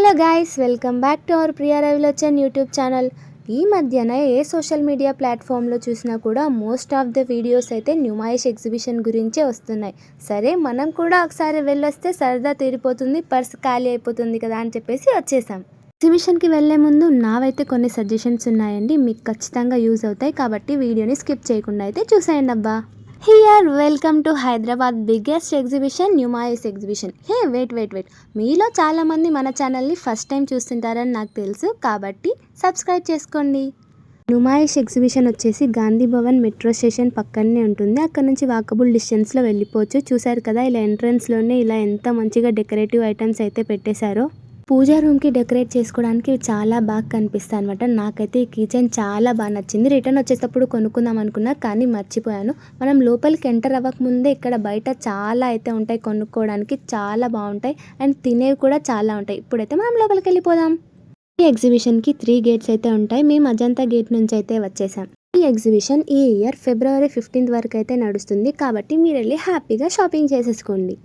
Hello guys, welcome back to our Priya Ravilochan YouTube channel. ఈ మధ్యన ఏ social media ప్లాట్ఫామ్లో చూసినా కూడా మోస్ట్ ఆఫ్ ద వీడియోస్ అయితే న్యూమాయిష్ ఎగ్జిబిషన్ గురించే వస్తున్నాయి. సరే, మనం కూడా ఒకసారి వెళ్ళొస్తే సరదా తీరిపోతుంది, పర్స్ ఖాళీ అయిపోతుంది కదా అని చెప్పేసి వచ్చేసాం. ఎగ్జిబిషన్కి వెళ్ళే ముందు నావైతే కొన్ని సజెషన్స్ ఉన్నాయండి, మీకు ఖచ్చితంగా యూజ్ అవుతాయి. కాబట్టి వీడియోని స్కిప్ చేయకుండా అయితే చూసేయండి అబ్బా. Here welcome to Hyderabad biggest exhibition, Numaish exhibition. Hey wait, మీలో చాలామంది మన ఛానల్ని ఫస్ట్ టైం చూస్తుంటారని నాకు తెలుసు, కాబట్టి సబ్స్క్రైబ్ చేసుకోండి. న్యూమాయిష్ ఎగ్జిబిషన్ వచ్చేసి గాంధీ భవన్ మెట్రో స్టేషన్ పక్కనే ఉంటుంది. అక్కడ నుంచి వాకబుల్ డిస్టెన్స్లో వెళ్ళిపోవచ్చు. చూసారు కదా, ఇలా ఎంట్రన్స్లోనే ఇలా ఎంత మంచిగా డెకరేటివ్ ఐటమ్స్ అయితే పెట్టేశారో. పూజా రూమ్కి డెకరేట్ చేసుకోవడానికి చాలా బాగా కనిపిస్తాయి అనమాట. నాకైతే ఈ కిచెన్ చాలా బాగా నచ్చింది. రిటర్న్ వచ్చేటప్పుడు కొనుక్కుందాం అనుకున్నా, కానీ మర్చిపోయాను. మనం లోపలికి ఎంటర్ అవ్వకముందే ఇక్కడ బయట చాలా అయితే ఉంటాయి కొనుక్కోవడానికి, చాలా బాగుంటాయి అండ్ తినేవి కూడా చాలా ఉంటాయి. ఇప్పుడైతే మనం లోపలికి వెళ్ళిపోదాం. ఈ ఎగ్జిబిషన్కి 3 గేట్స్ అయితే ఉంటాయి. మేము అజంతా గేట్ నుంచి అయితే వచ్చేసాం. ఈ ఎగ్జిబిషన్ ఈ ఇయర్ February 15th వరకు అయితే నడుస్తుంది. కాబట్టి మీరు వెళ్ళి హ్యాపీగా షాపింగ్ చేసేసుకోండి.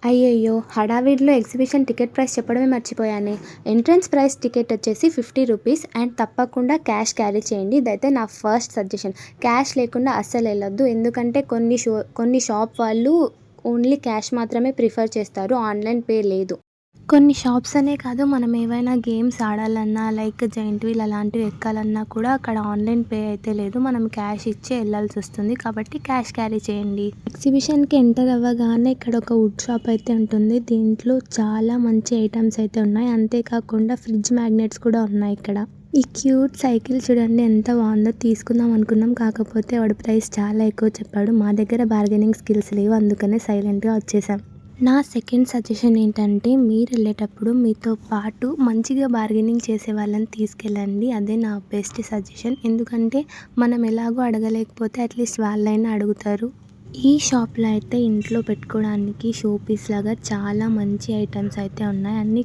అయ్యయ్యో, హడావిడిలో ఎగ్జిబిషన్ టికెట్ ప్రైస్ చెప్పడమే మర్చిపోయానే. ఎంట్రన్స్ ప్రైస్ టికెట్ వచ్చేసి 50 రూపీస్ అండ్ తప్పకుండా క్యాష్ క్యారీ చేయండి. ఇదైతే నా ఫస్ట్ సజెషన్. క్యాష్ లేకుండా అస్సలు వెళ్ళొద్దు, ఎందుకంటే కొన్ని షాప్ వాళ్ళు ఓన్లీ క్యాష్ మాత్రమే ప్రిఫర్ చేస్తారు, ఆన్లైన్ పే లేదు. కొన్ని షాప్స్ అనే కాదు, మనం ఏవైనా గేమ్స్ ఆడాలన్నా లైక్ జైంట్ వీల్ అలాంటివి ఎక్కాలన్నా కూడా అక్కడ ఆన్లైన్ పే అయితే లేదు, మనం క్యాష్ ఇచ్చి వెళ్ళాల్సి వస్తుంది. కాబట్టి క్యాష్ క్యారీ చేయండి. ఎగ్జిబిషన్కి ఎంటర్ అవ్వగానే ఇక్కడ ఒక వుడ్ షాప్ అయితే ఉంటుంది. దీంట్లో చాలా మంచి ఐటమ్స్ అయితే ఉన్నాయి. అంతేకాకుండా ఫ్రిడ్జ్ మ్యాగ్నెట్స్ కూడా ఉన్నాయి ఇక్కడ. ఈ క్యూట్ సైకిల్ చూడండి ఎంత బాగుందో. తీసుకుందాం అనుకున్నాం, కాకపోతే వాడు ప్రైస్ చాలా ఎక్కువ చెప్పాడు. మా దగ్గర బార్గెనింగ్ స్కిల్స్ లేవు, అందుకనే సైలెంట్గా వచ్చేసాం. నా సెకండ్ సజెషన్ ఏంటంటే, మీరు వెళ్ళేటప్పుడు మీతో పాటు మంచిగా బార్గెనింగ్ చేసే వాళ్ళని తీసుకెళ్ళండి. అదే నా బెస్ట్ సజెషన్. ఎందుకంటే మనం ఎలాగో అడగలేకపోతే అట్లీస్ట్ వాళ్ళైనా అడుగుతారు. ఈ షాప్లో అయితే ఇంట్లో పెట్టుకోవడానికి షో పీస్ లాగా చాలా మంచి ఐటమ్స్ అయితే ఉన్నాయి. అన్నీ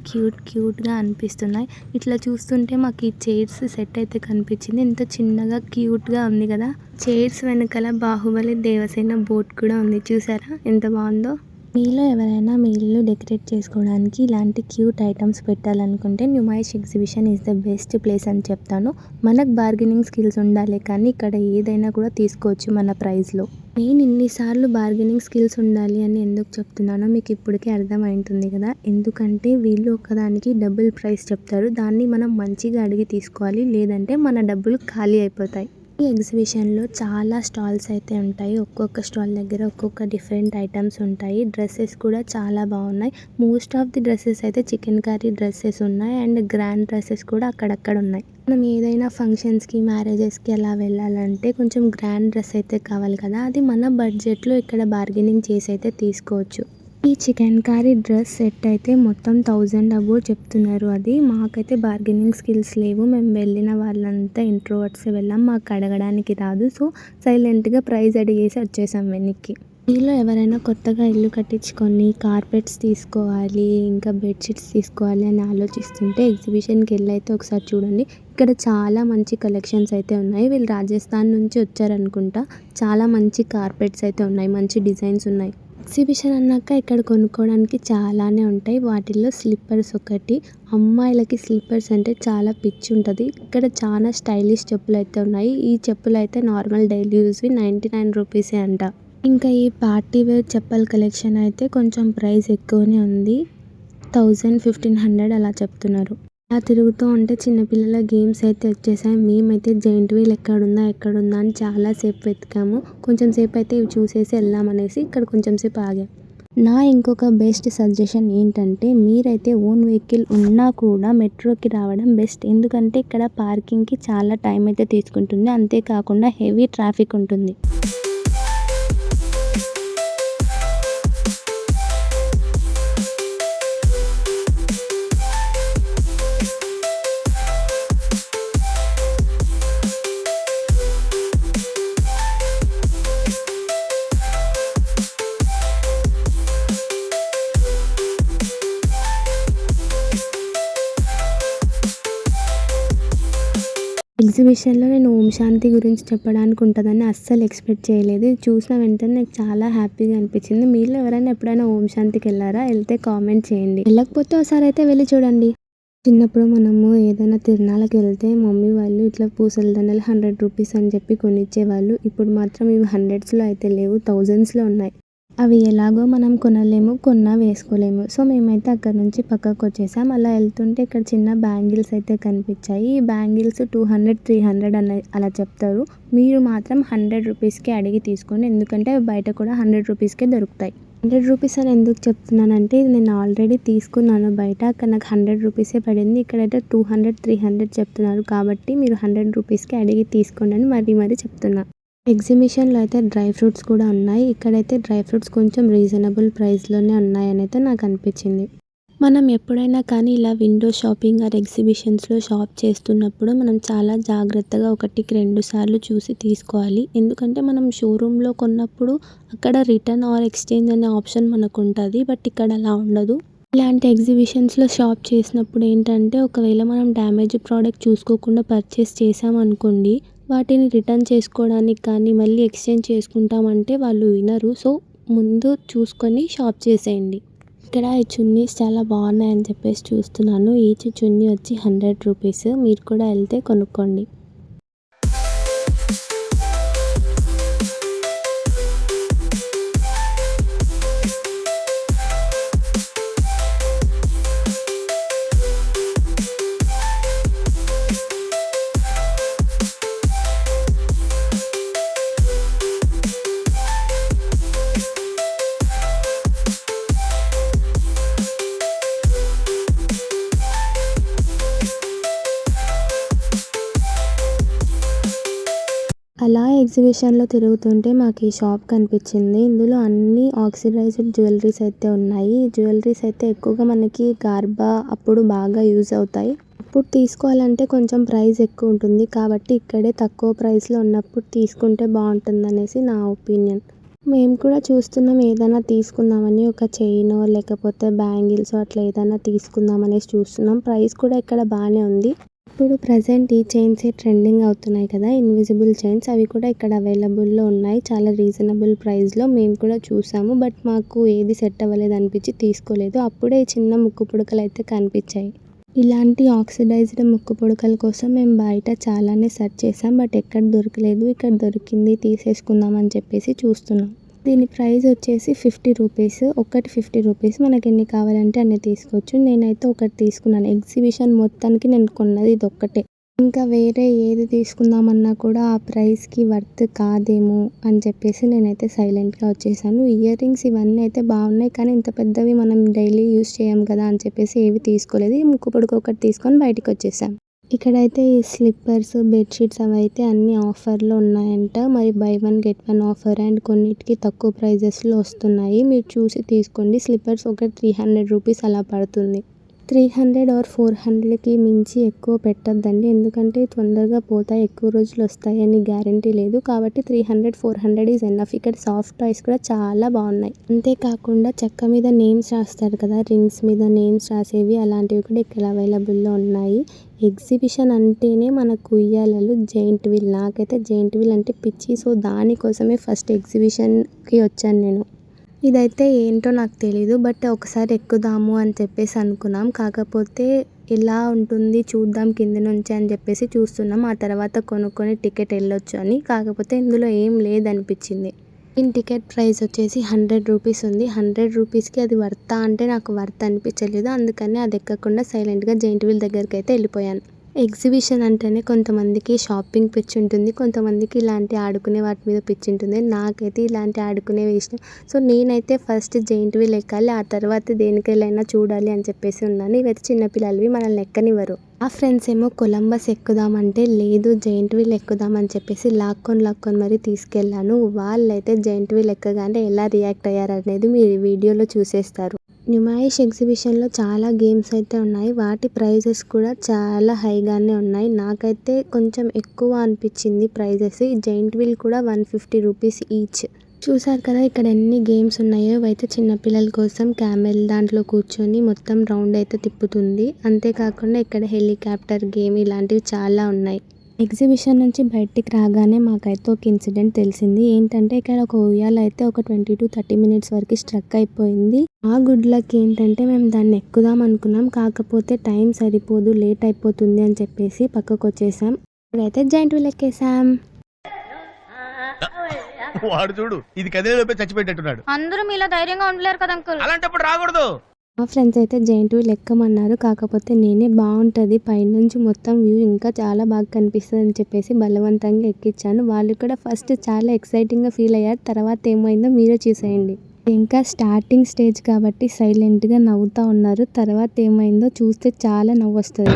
క్యూట్గా అనిపిస్తున్నాయి. ఇట్లా చూస్తుంటే మాకు ఈ చైర్స్ సెట్ అయితే కనిపించింది. ఎంత చిన్నగా క్యూట్గా ఉంది కదా. చైర్స్ వెనకాల బాహుబలి దేవసేన బోట్ కూడా ఉంది. చూసారా ఎంత బాగుందో. మీలో ఎవరైనా మీ ఇల్లు డెకరేట్ చేసుకోవడానికి ఇలాంటి క్యూట్ ఐటమ్స్ పెట్టాలనుకుంటే Numaish exhibition is the best place అని చెప్తాను. మనకు బార్గెనింగ్ స్కిల్స్ ఉండాలి, కానీ ఇక్కడ ఏదైనా కూడా తీసుకోవచ్చు మన ప్రైస్లో. నేను ఇన్నిసార్లు బార్గెనింగ్ స్కిల్స్ ఉండాలి అని ఎందుకు చెప్తున్నానో మీకు ఇప్పటికే అర్థమవుతుంది కదా. ఎందుకంటే వీళ్ళు ఒకదానికి డబుల్ ప్రైస్ చెప్తారు, దాన్ని మనం మంచిగా అడిగి తీసుకోవాలి, లేదంటే మన డబ్బులు ఖాళీ అయిపోతాయి. ఈ ఎగ్జిబిషన్లో చాలా స్టాల్స్ అయితే ఉంటాయి. ఒక్కొక్క స్టాల్ దగ్గర ఒక్కొక్క డిఫరెంట్ ఐటమ్స్ ఉంటాయి. డ్రెస్సెస్ కూడా చాలా బాగున్నాయి. మోస్ట్ ఆఫ్ ది డ్రెస్సెస్ అయితే చికెన్ కర్రీ డ్రెస్సెస్ ఉన్నాయి అండ్ గ్రాండ్ డ్రెస్సెస్ కూడా అక్కడక్కడ ఉన్నాయి. మనం ఏదైనా ఫంక్షన్స్కి, మ్యారేజెస్కి అలా వెళ్ళాలంటే కొంచెం గ్రాండ్ డ్రెస్ అయితే కావాలి కదా, అది మన బడ్జెట్లో ఇక్కడ బార్గెనింగ్ చేసి అయితే తీసుకోవచ్చు. ఈ చికెన్ కర్రీ డ్రెస్ సెట్ అయితే మొత్తం 1000 అబోవ్ చెప్తున్నారు. అది మాకైతే బార్గెనింగ్ స్కిల్స్ లేవు. మేము వెళ్ళిన వాళ్ళంతా ఇంట్రోవర్ట్స్ వెళ్ళాం, మాకు అడగడానికి రాదు. సో సైలెంట్గా ప్రైస్ అడిగేసి వచ్చేసాం వెనక్కి. మీలో ఎవరైనా కొత్తగా ఇల్లు కట్టించుకొని కార్పెట్స్ తీసుకోవాలి, ఇంకా బెడ్షీట్స్ తీసుకోవాలి అని ఆలోచిస్తుంటే ఎగ్జిబిషన్కి వెళ్ళి అయితే ఒకసారి చూడండి. ఇక్కడ చాలా మంచి కలెక్షన్స్ అయితే ఉన్నాయి. వీళ్ళు రాజస్థాన్ నుంచి వచ్చారనుకుంటా. చాలా మంచి కార్పెట్స్ అయితే ఉన్నాయి, మంచి డిజైన్స్ ఉన్నాయి. ఎగ్జిబిషన్ అన్నాక ఇక్కడ కొనుక్కోవడానికి చాలానే ఉంటాయి. వాటిల్లో స్లిప్పర్స్ ఒకటి. అమ్మాయిలకి స్లిప్పర్స్ అంటే చాలా పిచ్చి ఉంటుంది. ఇక్కడ చాలా స్టైలిష్ చెప్పులు అయితే ఉన్నాయి. ఈ చెప్పులు అయితే నార్మల్ డైలీ యూస్వి 99 రూపీసే అంట. ఇంకా ఈ పార్టీ వేర్ చెప్పల కలెక్షన్ అయితే కొంచెం ప్రైస్ ఎక్కువనే ఉంది. 1000-1500 అలా చెప్తున్నారు. అలా తిరుగుతూ ఉంటే చిన్నపిల్లల గేమ్స్ అయితే వచ్చేసాయి. మేమైతే జైంట్ వీల్ ఎక్కడుందా అని చాలాసేపు వెతికాము. కొంచెం సేపు అయితే ఇవి చూసేసి వెళ్దామనేసి ఇక్కడ కొంచెం సేపు ఆగాం. నా ఇంకొక బెస్ట్ సజెషన్ ఏంటంటే, మీరైతే ఓన్ వెహికల్ ఉన్నా కూడా మెట్రోకి రావడం బెస్ట్. ఎందుకంటే ఇక్కడ పార్కింగ్కి చాలా టైం అయితే తీసుకుంటుంది, అంతేకాకుండా హెవీ ట్రాఫిక్ ఉంటుంది. ఎగ్జిబిషన్లో నేను ఓం శాంతి గురించి చెప్పడానికి ఉంటుందని అస్సలు ఎక్స్పెక్ట్ చేయలేదు. ఇది చూసిన వెంటనే నాకు చాలా హ్యాపీగా అనిపించింది. మీలో ఎవరైనా ఎప్పుడైనా ఓం శాంతికి వెళ్ళారా? వెళ్తే కామెంట్ చేయండి. వెళ్ళకపోతే ఒకసారి అయితే వెళ్ళి చూడండి. చిన్నప్పుడు మనము ఏదైనా తిరునాళ్ళకి వెళ్తే మమ్మీ వాళ్ళు ఇట్లా పూసల దండలు 100 రూపీస్ అని చెప్పి కొనిచ్చేవాళ్ళు. ఇప్పుడు మాత్రం ఇవి హండ్రెడ్స్‌లో అయితే లేవు, థౌజండ్స్‌లో ఉన్నాయి. అవి ఎలాగో మనం కొనలేము, కొన్నా వేసుకోలేము. సో, మేమైతే అక్కడి నుంచి పక్కకొచ్చేసాం. అలా వెళ్తుంటే ఇక్కడ చిన్న బ్యాంగిల్స్ అయితే కనిపించాయి. ఈ బ్యాంగిల్స్ 200, 300 అలా చెప్తారు. మీరు మాత్రం 100 రూపీస్‌కి అడిగి తీసుకోండి. ఎందుకంటే అవి బయట కూడా 100 రూపీస్‌కే దొరుకుతాయి. 100 రూపీస్ అని ఎందుకు చెప్తున్నానంటే ఇది నేను ఆల్రెడీ తీసుకున్నాను బయట. అక్కడ నాకు 100 రూపీసే పడింది. ఇక్కడైతే 200, 300 చెప్తున్నారు. కాబట్టి మీరు 100 రూపీస్‌కి అడిగి తీసుకోండి అని మరీ చెప్తున్నా. ఎగ్జిబిషన్‌లో అయితే డ్రై ఫ్రూట్స్ కూడా ఉన్నాయి. ఇక్కడైతే డ్రై ఫ్రూట్స్ కొంచెం రీజనబుల్ ప్రైస్‌లోనే ఉన్నాయనైతే నాకు అనిపించింది. మనం ఎప్పుడైనా కానీ ఇలా విండో షాపింగ్ ఆర్ ఎగ్జిబిషన్స్‌లో షాప్ చేస్తున్నప్పుడు మనం చాలా జాగ్రత్తగా ఒకటికి 2 సార్లు చూసి తీసుకోవాలి. ఎందుకంటే మనం షోరూమ్‌లో కొన్నప్పుడు అక్కడ రిటర్న్ ఆర్ ఎక్స్చేంజ్ అనే ఆప్షన్ మనకుంటది. బట్ ఇక్కడ అలా ఉండదు. ఇలాంటి ఎగ్జిబిషన్స్‌లో షాప్ చేసినప్పుడు ఏంటంటే ఒకవేళ మనం డ్యామేజ్ ప్రోడక్ట్ చూసుకోకుండా పర్చేస్ చేశామనుకోండి, వాటిని రిటర్న్ చేసుకోవడానికి కానీ మళ్ళీ ఎక్స్చేంజ్ చేసుకుంటామంటే వాళ్ళు వినరు. సో, ముందు చూసుకొని షాప్ చేసేయండి. ఇక్కడ ఈ చున్నీస్ చాలా బాగున్నాయని చెప్పేసి చూస్తున్నాను. ఈచ్ చున్నీ వచ్చి 100 రూపీస్. మీరు కూడా వెళ్తే కొనుక్కోండి. అలా ఎగ్జిబిషన్‌లో తిరుగుతుంటే మాకు ఈ షాప్ కనిపించింది. ఇందులో అన్నీ ఆక్సిడైజ్డ్ జ్యువెలరీస్ అయితే ఉన్నాయి. ఈ జ్యువెలరీస్ అయితే ఎక్కువగా మనకి గార్బా అప్పుడు బాగా యూజ్ అవుతాయి. అప్పుడు తీసుకోవాలంటే కొంచెం ప్రైస్ ఎక్కువ ఉంటుంది. కాబట్టి ఇక్కడే తక్కువ ప్రైస్‌లో ఉన్నప్పుడు తీసుకుంటే బాగుంటుందనేసి నా ఒపీనియన్. మేము కూడా చూస్తున్నాం ఏదైనా తీసుకుందామని. ఒక చైనో లేకపోతే బ్యాంగిల్సో అట్లా ఏదైనా తీసుకుందామనేసి చూస్తున్నాం. ప్రైస్ కూడా ఇక్కడ బాగానే ఉంది. ఇప్పుడు ప్రెజెంట్ ఈ చైన్సే ట్రెండింగ్ అవుతున్నాయి కదా, ఇన్విజిబుల్ చైన్స్. అవి కూడా ఇక్కడ అవైలబుల్‌లో ఉన్నాయి. చాలా రీజనబుల్ ప్రైస్‌లో. మేము కూడా చూసాము. బట్ మాకు ఏది సెట్ అవ్వలేదు అనిపించి తీసుకోలేదు. అప్పుడే చిన్న ముక్కు పుడకలు అయితే కనిపించాయి. ఇలాంటి ఆక్సిడైజ్డ్ ముక్కు పుడకల కోసం మేము బయట చాలానే సెర్చ్ చేసాం. బట్ ఎక్కడ దొరకలేదు. ఇక్కడ దొరికింది, తీసేసుకుందాం అని చెప్పేసి చూస్తున్నాం. దీని ప్రైస్ వచ్చేసి 50 రూపీస్. ఒక్కటి 50 రూపీస్. మనకి ఎన్ని కావాలంటే అన్ని తీసుకోవచ్చు. నేనైతే ఒకటి తీసుకున్నాను. ఎగ్జిబిషన్ మొత్తానికి నేను కొన్నది ఇదొక్కటే. ఇంకా వేరే ఏది తీసుకుందామన్నా కూడా ఆ ప్రైస్‌కి వర్త్ కాదేమో అని చెప్పేసి నేనైతే సైలెంట్‌గా వచ్చేసాను. ఇయర్ రింగ్స్ ఇవన్నీ అయితే బాగున్నాయి. కానీ ఇంత పెద్దవి మనం డైలీ యూజ్ చేయం కదా అని చెప్పేసి ఏవి తీసుకోలేదు. ఈ ముక్కు పుడక ఒకటి తీసుకొని బయటికి వచ్చేసాం. ఇక్కడైతే ఈ స్లిప్పర్స్, బెడ్‌షీట్స్ అవైతే అన్నీ ఆఫర్‌లో ఉన్నాయంట. మరి by one get one offer and కొన్నిటికి తక్కువ ప్రైజెస్‌లో వస్తున్నాయి. మీరు చూసి తీసుకోండి. స్లిప్పర్స్ ఒకటి 300 రూపీస్ అలా పడుతుంది. 300 ఆర్ 400కి మించి ఎక్కువ పెట్టొద్దండి. ఎందుకంటే తొందరగా పోతాయి, ఎక్కువ రోజులు వస్తాయని గ్యారంటీ లేదు. కాబట్టి 300, 400 ఈజ్ ఎనఫ్. ఇక్కడ సాఫ్ట్ టాయ్స్ కూడా చాలా బాగున్నాయి. అంతేకాకుండా చెక్క మీద నేమ్స్ రాస్తారు కదా, రింగ్స్ మీద నేమ్స్ రాసేవి, అలాంటివి కూడా ఇక్కడ అవైలబుల్‌లో ఉన్నాయి. ఎగ్జిబిషన్ అంటేనే మనకు ఉయ్యాలలు, జెయింట్ వీల్. నాకైతే జెయింట్ వీల్ అంటే పిచ్చి. సో, దానికోసమే ఫస్ట్ ఎగ్జిబిషన్‌కి వచ్చాను నేను. ఇదైతే ఏంటో నాకు తెలీదు. బట్ ఒకసారి ఎక్కుదాము అని చెప్పేసి అనుకున్నాం. కాకపోతే ఎలా ఉంటుంది చూద్దాం కింద నుంచి అని చెప్పేసి చూస్తున్నాం. ఆ తర్వాత కొనుక్కొని టికెట్ వెళ్ళొచ్చు అని. కాకపోతే ఇందులో ఏం లేదనిపించింది. దీని టికెట్ ప్రైస్ వచ్చేసి 100 రూపీస్ ఉంది. 100 రూపీస్‌కి అది వర్తా అంటే నాకు వర్త్ అనిపించలేదు. అందుకని అది ఎక్కకుండా సైలెంట్‌గా జెయింట్ వీల్ దగ్గరికి అయితే వెళ్ళిపోయాను. ఎగ్జిబిషన్ అంటేనే కొంతమందికి షాపింగ్ పిచ్చి ఉంటుంది. కొంతమందికి ఇలాంటి ఆడుకునే వాటి మీద పిచ్చి ఉంటుంది. నాకైతే ఇలాంటి ఆడుకునేవి ఇష్టం. సో, నేనైతే ఫస్ట్ జెయింట్ వీల్ ఎక్కాలి. ఆ తర్వాత దేనికెళ్ళైనా చూడాలి అని చెప్పేసి ఉన్నాను. ఇవైతే చిన్నపిల్లలవి, మనల్ని ఎక్కనివ్వరు. ఆ ఫ్రెండ్స్ ఏమో కొలంబస్ ఎక్కుదామంటే లేదు జెయింట్ వీల్ ఎక్కుదాం అని చెప్పేసి లాక్కొని మరీ తీసుకెళ్ళాను. వాళ్ళైతే జెయింట్ వీల్ ఎక్కగానే ఎలా రియాక్ట్ అయ్యారనేది మీరు వీడియోలో చూసేస్తారు. న్యూమాయిష్ ఎగ్జిబిషన్‌లో చాలా గేమ్స్ అయితే ఉన్నాయి. వాటి ప్రైజెస్ కూడా చాలా హైగానే ఉన్నాయి. నాకైతే కొంచెం ఎక్కువ అనిపించింది ప్రైజెస్. ఈ జెయింట్ వీల్ కూడా 150 రూపీస్ ఈచ్. చూసారు కదా ఇక్కడ ఎన్ని గేమ్స్ ఉన్నాయో. ఇవైతే చిన్నపిల్లల కోసం క్యామెల్ దాంట్లో కూర్చొని మొత్తం రౌండ్ అయితే తిప్పుతుంది. అంతేకాకుండా ఇక్కడ హెలికాప్టర్ గేమ్ ఇలాంటివి చాలా ఉన్నాయి. ఎగ్జిబిషన్ నుంచి బయటికి రాగానే మాకైతే ఒక ఇన్సిడెంట్ తెలిసింది. ఏంటంటే ఇక్కడ ఒక ఉయ్యాల అయితే ఒక 20-30 మినిట్స్ వరకు స్ట్రక్ అయిపోయింది. ఆ గుడ్ లక్ ఏంటంటే మేము దాన్ని ఎక్కుదాం అనుకున్నాం. కాకపోతే టైం సరిపోదు, లేట్ అయిపోతుంది అని చెప్పేసి పక్కకు వచ్చేసాం. ఇప్పుడైతే జాయింట్ వీల్ ఎక్కేసాం. వాడు చూడు ఇది కదిలేలోపే చచ్చిపెట్టేట్టున్నాడు. అందరూ మీలా ధైర్యంగా ఉండలేరు కదా అంకుల్. అలాంటప్పుడు రాకూడదు. మా ఫ్రెండ్స్ అయితే జాయింట్ వీల్ ఎక్కమన్నారు. కాకపోతే నేనే బాగుంటుంది పైనుంచి మొత్తం వ్యూ ఇంకా చాలా బాగా కనిపిస్తుంది అని చెప్పేసి బలవంతంగా ఎక్కించాను. వాళ్ళు కూడా ఫస్ట్ చాలా ఎక్సైటింగ్గా ఫీల్ అయ్యారు. తర్వాత ఏమైందో మీరే చూసేయండి. ఇంకా స్టార్టింగ్ స్టేజ్ కాబట్టి సైలెంట్గా నవ్వుతూ ఉన్నారు. తర్వాత ఏమైందో చూస్తే చాలా నవ్వు వస్తుంది.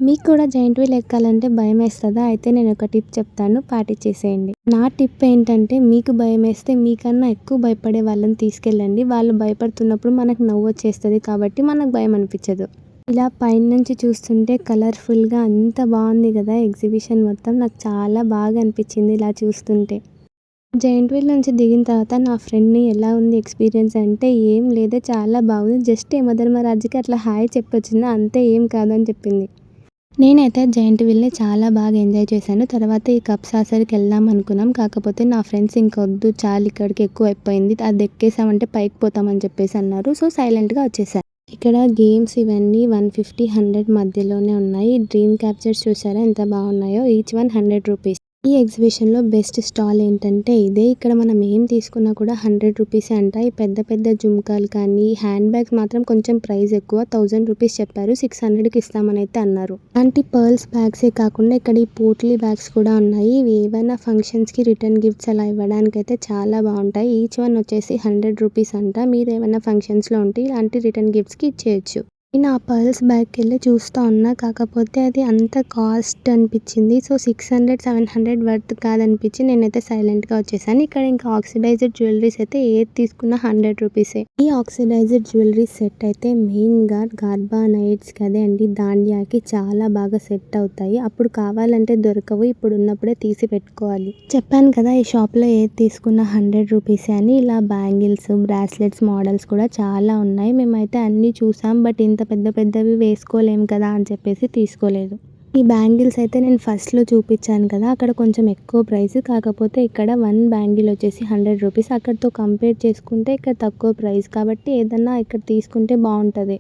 మీకు కూడా జాయింట్ వీల్ ఎక్కాలంటే భయం వేస్తుందా? అయితే నేను ఒక టిప్ చెప్తాను, పాటించేసేయండి. నా టిప్ ఏంటంటే మీకు భయం వేస్తే మీకన్నా ఎక్కువ భయపడే వాళ్ళని తీసుకెళ్ళండి. వాళ్ళు భయపడుతున్నప్పుడు మనకు నవ్వు వచ్చేస్తుంది కాబట్టి మనకు భయం అనిపించదు. ఇలా పైన నుంచి చూస్తుంటే కలర్ఫుల్గా అంత బాగుంది కదా ఎగ్జిబిషన్ మొత్తం. నాకు చాలా బాగా అనిపించింది ఇలా చూస్తుంటే. జాయింట్ వీల్ నుంచి దిగిన తర్వాత నా ఫ్రెండ్ని ఎలా ఉంది ఎక్స్పీరియన్స్ అంటే ఏం లేదే చాలా బాగుంది, జస్ట్ యమధర్మరాజుకి అట్లా హాయ్ చెప్పొచ్చిందా అంతే, ఏం కాదని చెప్పింది. నేనైతే జాయింట్ వీల్ని చాలా బాగా ఎంజాయ్ చేశాను. తర్వాత ఈ కప్ సాసర్కి వెళ్దాం అనుకున్నాం. కాకపోతే నా ఫ్రెండ్స్ ఇంకొద్దు చాలు ఇక్కడికి ఎక్కువ అయిపోయింది, అది ఎక్కేసామంటే పైకి పోతామని చెప్పేసి అన్నారు. సో సైలెంట్గా వచ్చేసాను. ఇక్కడ గేమ్స్ ఇవన్నీ 150-100 మధ్యలోనే ఉన్నాయి. డ్రీమ్ క్యాప్చర్స్ చూసారా ఎంత బాగున్నాయో, ఈచ్ వన్ 100 రూపీస్. ఈ ఎగ్జిబిషన్లో బెస్ట్ స్టాల్ ఏంటంటే ఇదే. ఇక్కడ మనం ఏం తీసుకున్నా కూడా 100 రూపీసే అంట. ఈ పెద్ద పెద్ద జుమ్కాలు కానీ హ్యాండ్ బ్యాగ్స్ మాత్రం కొంచెం ప్రైస్ ఎక్కువ, 1000 రూపీస్ చెప్పారు, 600కి ఇస్తామని అయితే అన్నారు. అంటే పర్ల్స్ బ్యాగ్సే కాకుండా ఇక్కడ ఈ పోట్లీ బ్యాగ్స్ కూడా ఉన్నాయి. ఇవి ఏవైనా ఫంక్షన్స్కి రిటర్న్ గిఫ్ట్స్ అలా ఇవ్వడానికి అయితే చాలా బాగుంటాయి. ఈచ్ వన్ వచ్చేసి 100 రూపీస్ అంట. మీరు ఏమైనా ఫంక్షన్స్లో ఉంటే ఇలాంటి రిటర్న్ గిఫ్ట్స్కి ఇచ్చేయచ్చు. నేను ఆ పర్ల్స్ బ్యాగ్కి వెళ్ళి చూస్తూ ఉన్నా, కాకపోతే అది అంత కాస్ట్ అనిపించింది. సో 600-700 వర్త్ కాదనిపించి నేనైతే సైలెంట్గా వచ్చేసాను. ఇక్కడ ఇంకా ఆక్సిడైజ్డ్ జ్యువెలరీస్ అయితే ఏది తీసుకున్నా 100 రూపీసే. ఈ ఆక్సిడైజ్డ్ జ్యువెలరీ సెట్ అయితే మెయిన్గా గార్బా నైట్స్కి అదే అండి దాండియాకి చాలా బాగా సెట్ అవుతాయి. అప్పుడు కావాలంటే దొరకవు, ఇప్పుడు ఉన్నప్పుడే తీసి పెట్టుకోవాలి. చెప్పాను కదా ఈ షాప్లో ఏది తీసుకున్నా 100 రూపీసే అని. ఇలా బ్యాంగిల్స్, బ్రాస్లెట్స్ మోడల్స్ కూడా చాలా ఉన్నాయి. మేమైతే అన్నీ చూసాం, బట్ ఇంత పెద్ద పెద్దవి వేసుకోలేము కదా అని చెప్పేసి తీసుకోలేదు. ఈ బ్యాంగిల్స్ అయితే నేను ఫస్ట్లో చూపించాను కదా, అక్కడ కొంచెం ఎక్కువ ప్రైస్. కాకపోతే ఇక్కడ 1 బ్యాంగిల్ వచ్చేసి 100 రూపీస్. అక్కడితో కంపేర్ చేసుకుంటే ఇక్కడ తక్కువ ప్రైస్ కాబట్టి ఏదన్నా ఇక్కడ తీసుకుంటే బాగుంటుంది.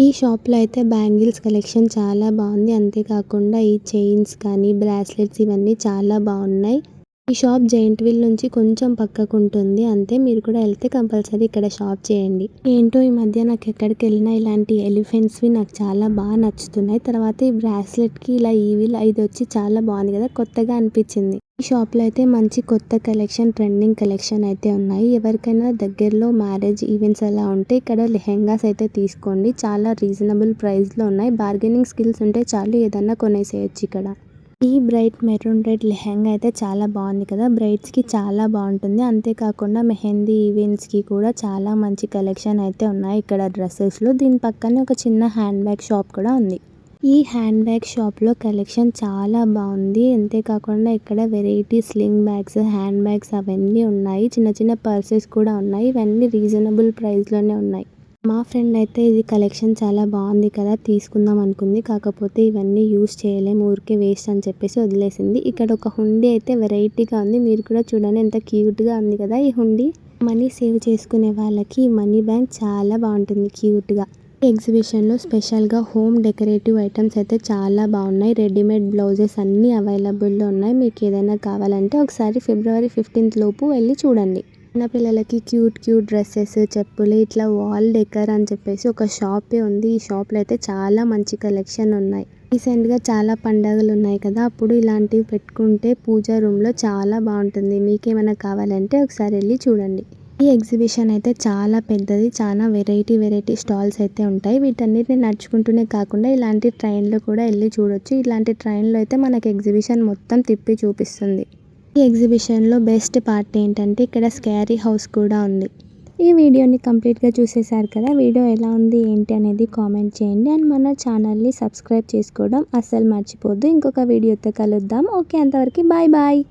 ఈ షాప్లో అయితే బ్యాంగిల్స్ కలెక్షన్ చాలా బాగుంది. అంతేకాకుండా ఈ చైన్స్ కానీ బ్రాస్లెట్స్ ఇవన్నీ చాలా బాగున్నాయి. ఈ షాప్ జైంట్ వీల్ నుంచి కొంచెం పక్కకు ఉంటుంది అంతే. మీరు కూడా వెళ్తే కంపల్సరీ ఇక్కడ షాప్ చేయండి. ఏంటో ఈ మధ్య నాకు ఎక్కడికి వెళ్ళినా ఇలాంటి ఎలిఫెంట్స్వి నాకు చాలా బాగా నచ్చుతున్నాయి. తర్వాత ఈ బ్రాస్లెట్కి ఇలా ఈవిల్ ఇది వచ్చి చాలా బాగుంది కదా, కొత్తగా అనిపించింది. ఈ షాప్లో అయితే మంచి కొత్త కలెక్షన్, ట్రెండింగ్ కలెక్షన్ అయితే ఉన్నాయి. ఎవరికైనా దగ్గరలో మ్యారేజ్ ఈవెంట్స్ అలా ఉంటే ఇక్కడ లెహెంగాస్ అయితే తీసుకోండి. చాలా రీజనబుల్ ప్రైస్లో ఉన్నాయి. బార్గెనింగ్ స్కిల్స్ ఉంటే చాలు, ఏదన్నా కొనేసేయచ్చు ఇక్కడ. ఈ బ్రైట్ మెరూన్ రెడ్ లెహెంగా అయితే చాలా బాగుంది కదా, బ్రైడ్స్కి చాలా బాగుంటుంది. అంతేకాకుండా మెహందీ ఈవెంట్స్కి కూడా చాలా మంచి కలెక్షన్ అయితే ఉన్నాయి ఇక్కడ డ్రెస్సెస్లో. దీని పక్కనే ఒక చిన్న హ్యాండ్ బ్యాగ్ షాప్ కూడా ఉంది. ఈ హ్యాండ్ బ్యాగ్ షాప్లో కలెక్షన్ చాలా బాగుంది. అంతేకాకుండా ఇక్కడ variety sling bags, hand bags అవన్నీ ఉన్నాయి. చిన్న చిన్న పర్సెస్ కూడా ఉన్నాయి. ఇవన్నీ రీజనబుల్ ప్రైస్లోనే ఉన్నాయి. మా ఫ్రెండ్ అయితే ఇది కలెక్షన్ చాలా బాగుంది కదా తీసుకుందాం అనుకుంది. కాకపోతే ఇవన్నీ యూస్ చేయలేము, ఊరికే వేస్ట్ అని చెప్పేసి వదిలేసింది. ఇక్కడ ఒక హుండీ అయితే వెరైటీగా ఉంది. మీరు కూడా చూడండి ఎంత క్యూట్గా ఉంది కదా ఈ హుండీ. మనీ సేవ్ చేసుకునే వాళ్ళకి ఈ మనీ బ్యాంక్ చాలా బాగుంటుంది క్యూట్గా. ఎగ్జిబిషన్లో స్పెషల్గా హోమ్ డెకరేటివ్ ఐటమ్స్ అయితే చాలా బాగున్నాయి. రెడీమేడ్ బ్లౌజెస్ అన్నీ అవైలబుల్లో ఉన్నాయి. మీకు ఏదైనా కావాలంటే ఒకసారి February 15th లోపు వెళ్ళి చూడండి. చిన్న పిల్లలకి క్యూట్ డ్రెస్సెస్, చెప్పులు, ఇట్లా వాల్ డెకర్ అని చెప్పేసి ఒక షాపే ఉంది. ఈ షాప్లో అయితే చాలా మంచి కలెక్షన్ ఉన్నాయి. రీసెంట్గా చాలా పండగలు ఉన్నాయి కదా, అప్పుడు ఇలాంటివి పెట్టుకుంటే పూజా రూమ్లో చాలా బాగుంటుంది. మీకేమైనా కావాలంటే ఒకసారి వెళ్ళి చూడండి. ఈ ఎగ్జిబిషన్ అయితే చాలా పెద్దది, చాలా వెరైటీ స్టాల్స్ అయితే ఉంటాయి. వీటన్నిటిని నడుచుకుంటూనే కాకుండా ఇలాంటి ట్రైన్లో కూడా వెళ్ళి చూడొచ్చు. ఇలాంటి ట్రైన్లో అయితే మనకి ఎగ్జిబిషన్ మొత్తం తిప్పి చూపిస్తుంది. ఈ ఎగ్జిబిషన్లో బెస్ట్ పార్ట్ ఏంటంటే ఇక్కడ స్కారీ హౌస్ కూడా ఉంది. ఈ వీడియోని కంప్లీట్గా చూసేశారు కదా. వీడియో ఎలా ఉంది ఏంటి అనేది కామెంట్ చేయండి. అండ్ మన ఛానల్ని సబ్స్క్రైబ్ చేసుకోవడం అస్సలు మర్చిపోద్దు. ఇంకొక వీడియోతో కలుద్దాం. ఓకే, అంతవరకు బాయ్ బాయ్.